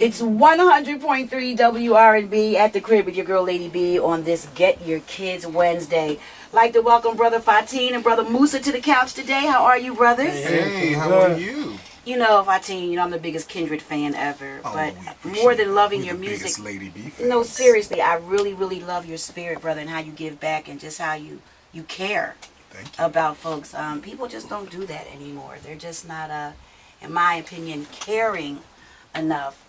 It's 100.3 WRNB at the crib with your girl Lady B on this Get Your Kids Wednesday. Like to welcome Brother Fatin and Brother Musa to the couch today. How are you, brothers? Hey, how are you? You know, Fatin, I'm the biggest Kindred fan ever. Oh, but more than loving We're your the music, biggest Lady B fans. no, seriously, I really, really love your spirit, brother, and how you give back and just how you care Thank you. about folks. People just don't do that anymore. They're just not, in my opinion, caring enough.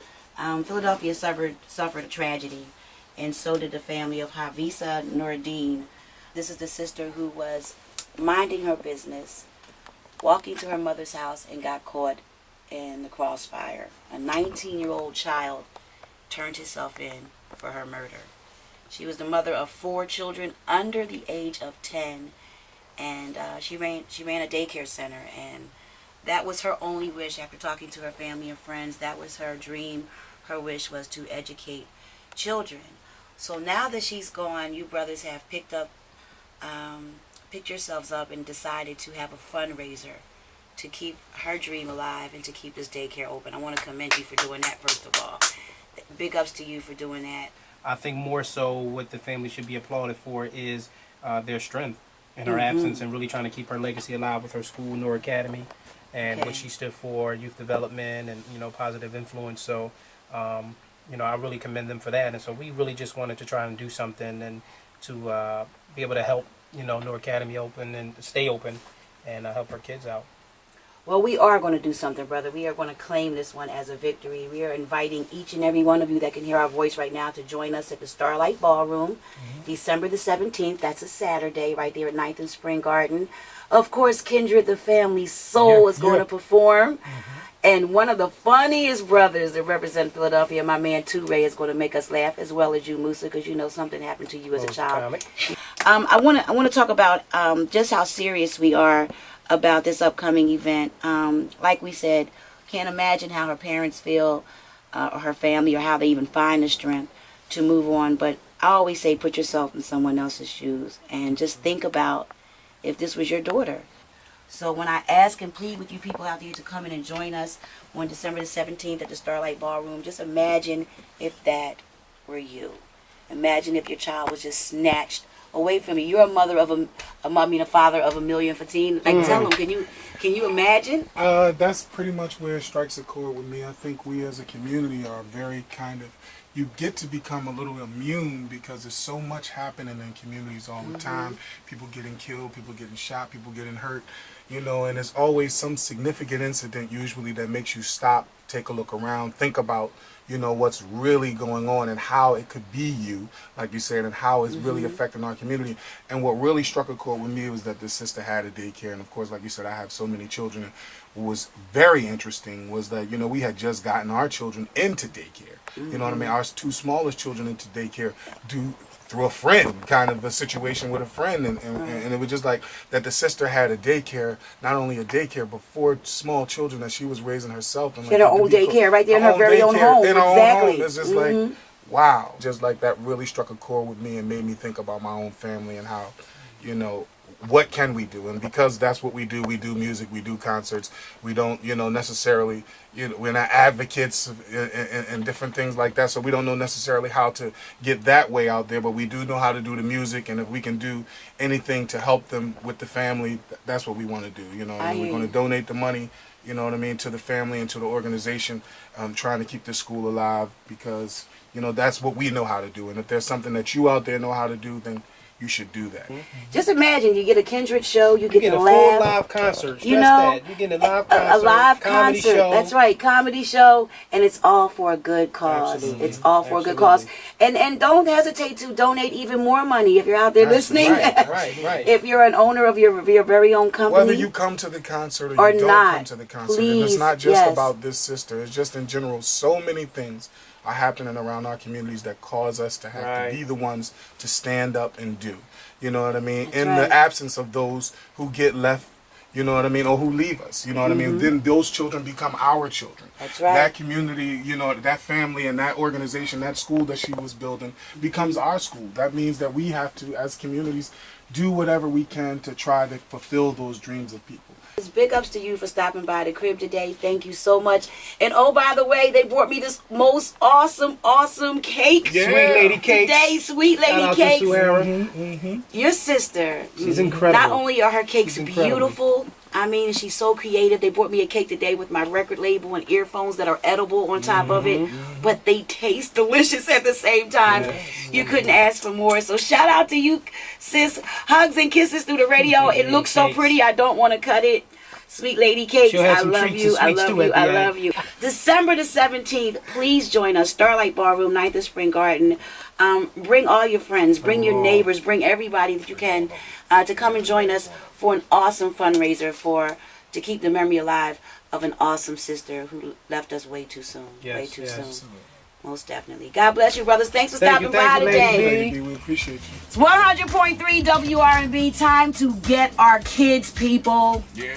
Philadelphia suffered a tragedy, and so did the family of Havisa Nuruddin. This is the sister who was minding her business, walking to her mother's house, and got caught in the crossfire. A 19-year-old child turned himself in for her murder. She was the mother of 4 children under the age of 10, and she ran a daycare center, and that was her only wish after talking to her family and friends. That was her dream. Her wish was to educate children. So now that she's gone, you brothers have picked yourselves up and decided to have a fundraiser to keep her dream alive and to keep this daycare open. I want to commend you for doing that, first of all. Big ups to you for doing that. I think more so what the family should be applauded for is their strength in her absence, and really trying to keep her legacy alive with her school, Noor Academy, and what she stood for, youth development and, positive influence. So, I really commend them for that. And so we really just wanted to try and do something and to be able to help, Noor Academy open and stay open and help our kids out. Well, we are going to do something, brother. We are going to claim this one as a victory. We are inviting each and every one of you that can hear our voice right now to join us at the Starlight Ballroom, December the 17th. That's a Saturday right there at 9th and Spring Garden. Of course, Kindred, the family soul, is going to perform. And one of the funniest brothers that represent Philadelphia, my man Ray, is going to make us laugh, as well as you, Musa, because something happened to you as a child. I want to talk about just how serious we are about this upcoming event. Like we said, can't imagine how her parents feel, or her family, or how they even find the strength to move on. But I always say, put yourself in someone else's shoes and just think about if this was your daughter. So when I ask and plead with you people out there to come in and join us on December the 17th at the Starlight Ballroom, just imagine if that were you. Imagine if your child was just snatched away from you. You're a father of a million, Fatin. Like, tell them, can you imagine? That's pretty much where it strikes a chord with me. I think we as a community are very you get to become a little immune because there's so much happening in communities all the time. People getting killed, people getting shot, people getting hurt, and there's always some significant incident usually that makes you stop, take a look around, think about, what's really going on and how it could be you, like you said, and how it's really affecting our community. And what really struck a chord with me was that this sister had a daycare. And of course, like you said, I have so many children. What was very interesting was that, we had just gotten our children into daycare. You know what I mean? Our 2 smallest children into daycare through a friend, kind of a situation with a friend. And it was just like that the sister had a daycare, not only a daycare, but 4 small children that she was raising herself. And she had her own daycare right there in her very own home. Exactly. It's just like, wow. Just like that really struck a chord with me and made me think about my own family and how, what can we do? And because that's what we do music, we do concerts. We don't, necessarily, we're not advocates and different things like that. So we don't know necessarily how to get that way out there, but we do know how to do the music. And if we can do anything to help them with the family, that's what we want to do. And we're going to donate the money, to the family and to the organization, trying to keep this school alive because, that's what we know how to do. And if there's something that you out there know how to do, then you should do that. Just imagine you get a Kindred show, you get a full live concert. You get a live concert, a live concert. Show. That's right, comedy show, and it's all for a good cause. Absolutely. It's all for a good cause, and don't hesitate to donate even more money if you're out there listening. Right. If you're an owner of your very own company, whether you come to the concert or you don't come to the concert, and it's not just about this sister. It's just in general, so many things are happening around our communities that cause us to have to be the ones to stand up and do. You know what I mean? That's in the absence of those who get left, or who leave us, what I mean? Then those children become our children. That's right. That community, that family and that organization, that school that she was building becomes our school. That means that we have to, as communities, do whatever we can to try to fulfill those dreams of people. Big ups to you for stopping by the crib today. Thank you so much. And oh, by the way, they brought me this most awesome cake. Yeah. Sweet Lady Cakes. Today, Sweet Shout Lady out Cakes. to Suera. Your sister. She's incredible. Not only are her cakes She's incredible. beautiful, I mean, she's so creative. They brought me a cake today with my record label and earphones that are edible on top of it, but they taste delicious at the same time. You couldn't ask for more. So shout out to you, sis. Hugs and kisses through the radio. It looks so pretty. I don't want to cut it. Sweet Lady Cakes, She'll have I some love treats you, and I sweets love too you, at the I end. love you. December the 17th, please join us, Starlight Ballroom, 9th of Spring Garden. Bring all your friends, bring your neighbors, bring everybody that you can to come and join us for an awesome fundraiser to keep the memory alive of an awesome sister who left us way too soon. Way too soon. Most definitely. God bless you, brothers. Thanks for stopping by you, today. Lady B. We appreciate you. It's 100.3 WRB. Time to get our kids, people. Yeah.